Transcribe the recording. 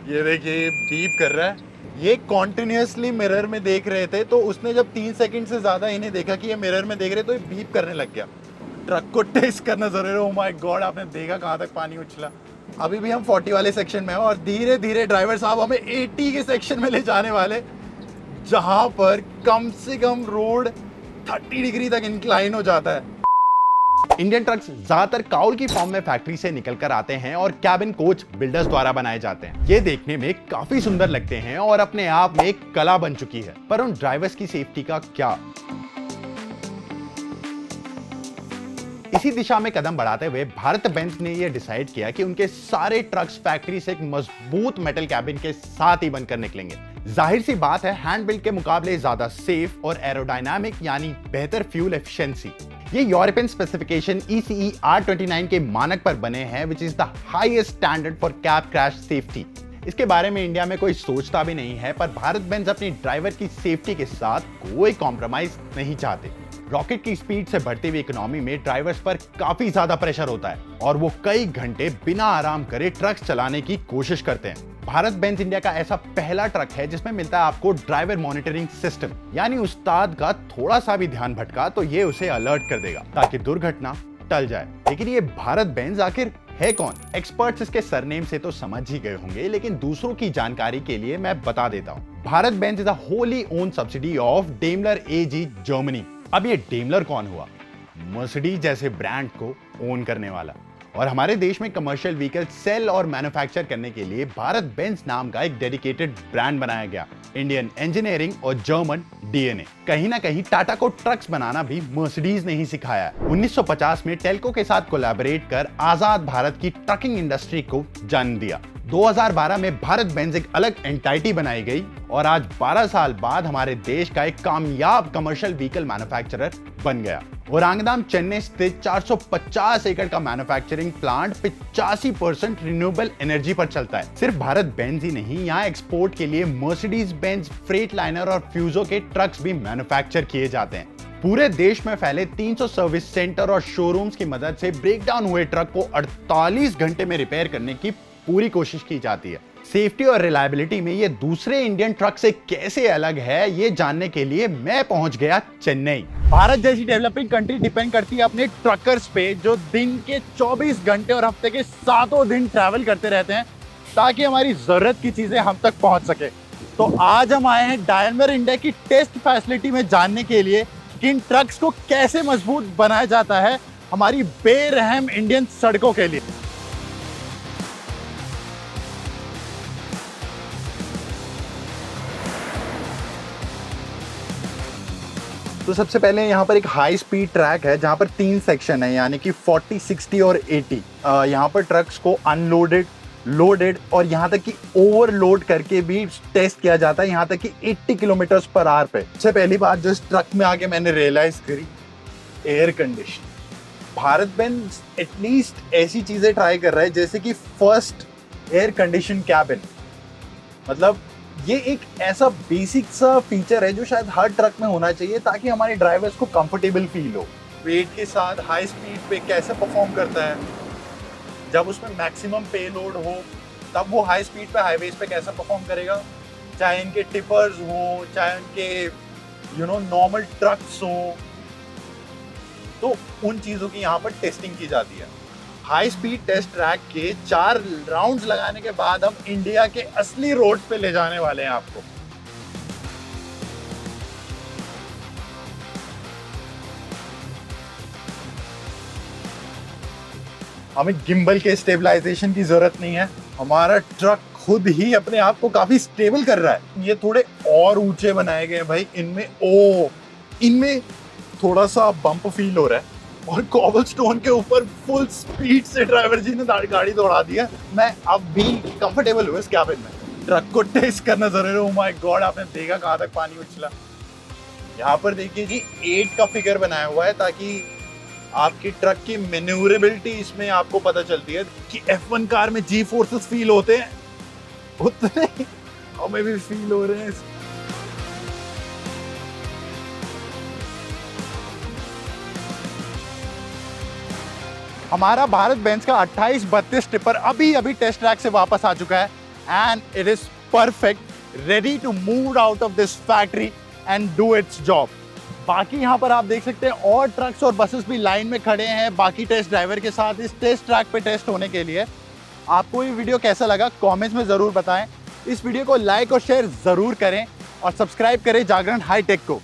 ये देखिए ये बीप कर रहा है। ये कॉन्टिन्यूसली मिरर में देख रहे थे, तो उसने जब 3 सेकंड से ज्यादा इन्हें देखा कि ये मिरर में देख रहे, तो ये बीप करने लग गया। ट्रक को टेस्ट करना जरूरी है। ओह माय गॉड, आपने देखा कहाँ तक पानी उछला। अभी भी हम 40 वाले सेक्शन में हैं और धीरे धीरे ड्राइवर साहब हमें 80 के सेक्शन में ले जाने वाले, जहां पर कम से कम रोड 30 डिग्री तक इंक्लाइन हो जाता है। इंडियन ट्रक्स ज्यादातर काउल की फॉर्म में फैक्ट्री से निकलकर आते हैं और कैबिन कोच बिल्डर्स द्वारा बनाए जाते हैं। ये देखने में काफी सुंदर लगते हैं और अपने आप में एक कला बन चुकी है, पर उन ड्राइवर्स की सेफ्टी का क्या? इसी दिशा में कदम बढ़ाते हुए भारत बेंज ने यह डिसाइड किया कि उनके सारे ट्रक्स फैक्ट्री से एक मजबूत मेटल कैबिन के साथ ही बनकर निकलेंगे। जाहिर सी बात है, हैंड बिल्ड के मुकाबले ज्यादा सेफ और एरोडायनामिक यानी बेहतर फ्यूल एफिशिएंसी। ये यूरोपियन स्पेसिफिकेशन ECE R29 के मानक पर बने हैं, which is the highest standard for cab crash safety. इसके बारे में इंडिया में कोई सोचता भी नहीं है, पर भारत बेंज अपनी ड्राइवर की सेफ्टी के साथ कोई कॉम्प्रोमाइज नहीं चाहते। रॉकेट की स्पीड से बढ़ती हुई इकोनॉमी में ड्राइवर्स पर काफी ज्यादा प्रेशर होता है और वो कई घंटे बिना आराम करे ट्रक्स चलाने की कोशिश करते हैं। भारत बेंज इंडिया का ऐसा पहला ट्रक है जिसमें मिलता है आपको ड्राइवर मॉनिटरिंग सिस्टम, यानी उस्ताद का थोड़ा सा भी ध्यान भटका तो ये उसे अलर्ट कर देगा ताकि दुर्घटना टल जाए। लेकिन ये भारत बेंज आखिर है कौन? एक्सपर्ट्स इसके सरनेम से तो समझ ही गए होंगे, लेकिन दूसरों की जानकारी के लिए मैं बता देता हूँ। Bharat Benz is a wholly owned subsidy of Daimler AG Germany. अब ये डेमलर कौन हुआ? मर्सिडीज जैसे ब्रांड को ओन करने वाला। और हमारे देश में कमर्शियल व्हीकल सेल और मैन्युफैक्चर करने के लिए भारत बेंज नाम का एक डेडिकेटेड ब्रांड बनाया गया। इंडियन इंजीनियरिंग और जर्मन DNA। कहीं ना कहीं टाटा को ट्रक्स बनाना भी मर्सिडीज ने ही सिखाया। 1950 में टेल्को के साथ कोलैबोरेट कर आजाद भारत की ट्रकिंग इंडस्ट्री को जन्म दिया। 2012 में भारत बेंज एक अलग एंटाइटी बनाई गई और आज 12 साल बाद हमारे देश का एक कामयाब कमर्शियल व्हीकल मैन्युफैक्चरर बन गया। औरंगाबाद चेन्नई स्थित 450 एकड़ का मैन्युफैक्चरिंग प्लांट 85% रिन्यूएबल एनर्जी पर चलता है। सिर्फ भारत बेंज ही नहीं, यहाँ एक्सपोर्ट के लिए मर्सिडीज बेंज, फ्रेट लाइनर और फ्यूजो के ट्रक्स भी मैन्युफैक्चर किए जाते हैं। पूरे देश में फैले 300 सर्विस सेंटर और शोरूम्स की मदद से ब्रेकडाउन हुए ट्रक को 48 घंटे में रिपेयर करने की पूरी कोशिश की जाती है। सेफ्टी और रिलायबिलिटी में ये दूसरे इंडियन ट्रक से कैसे अलग है, ये जानने के लिए मैं पहुंच गया चेन्नई। भारत जैसी डेवलपिंग कंट्री डिपेंड करती है अपने ट्रकर्स पे, जो दिन के 24 घंटे और हफ्ते के 7 दिन ट्रैवल करते रहते हैं ताकि हमारी जरूरत की चीजें हम तक पहुंच सके। तो आज हम आए हैं डायमलर इंडिया की टेस्ट फैसिलिटी में जानने के लिए कि इन ट्रक्स को कैसे मजबूत बनाया जाता है हमारी बेरहम इंडियन सड़कों के लिए। तो सबसे पहले यहाँ पर एक हाई स्पीड ट्रैक है जहाँ पर 3 सेक्शन है, यानी कि 40, 60 और 80। यहाँ पर ट्रक्स को अनलोडेड, लोडेड और यहाँ तक कि ओवरलोड करके भी टेस्ट किया जाता है, यहाँ तक कि 80 किलोमीटर पर आवर पे। सबसे पहली बात जो इस ट्रक में आके मैंने रियलाइज करी, air condition. Bharat Benz at least ऐसी चीजें ट्राई कर रहा है जैसे कि फर्स्ट एयर कंडीशन कैबिन। मतलब ये एक ऐसा बेसिक सा फीचर है जो शायद हर ट्रक में होना चाहिए ताकि हमारे ड्राइवर्स को कंफर्टेबल फील हो। वेट के साथ हाई स्पीड पे कैसे परफॉर्म करता है, जब उसमें मैक्सिमम पे लोड हो तब वो हाई स्पीड पे हाईवेज पे कैसे परफॉर्म करेगा, चाहे इनके टिपर्स हो, चाहे इनके नॉर्मल ट्रक्स हो, तो उन चीज़ों की यहाँ पर टेस्टिंग की जाती है। हाई स्पीड टेस्ट ट्रैक के 4 राउंड्स लगाने के बाद हम इंडिया के असली रोड पे ले जाने वाले हैं आपको। हमें गिम्बल के स्टेबलाइजेशन की जरूरत नहीं है, हमारा ट्रक खुद ही अपने आप को काफी स्टेबल कर रहा है। ये थोड़े और ऊंचे बनाए गए भाई, इनमें थोड़ा सा बम्प फील हो रहा है और कॉबलस्टोन के ऊपर फुल स्पीड से ड्राइवर जी ने गाड़ी दौड़ा दिया। मैं अब भी कंफर्टेबल हूँ इस कैबिन में। ट्रक को टेस्ट करना जरूरी है। ओह माय गॉड, आपने देखा कहाँ तक पानी उछला। यहाँ पर देखिए जी 8 का फिगर बनाया हुआ है ताकि आपकी ट्रक की मैन्यूवरेबिलिटी इसमें आपको पता चलती है कि F1 कार में जी फोर्सेस फील होते हैं, उतने हमें भी फील हो रहे हैं। हमारा भारत बेंज का 2832 टिपर अभी टेस्ट ट्रैक से वापस आ चुका है and it is perfect, ready to move out of this factory and do its job. बाकी यहाँ पर आप देख सकते हैं और ट्रक्स और बसेस भी लाइन में खड़े हैं बाकी टेस्ट ड्राइवर के साथ इस टेस्ट ट्रैक पे टेस्ट होने के लिए। आपको ये वीडियो कैसा लगा कमेंट्स में ज़रूर बताएं। इस वीडियो को लाइक और शेयर ज़रूर करें और सब्सक्राइब करें जागरण हाईटेक को।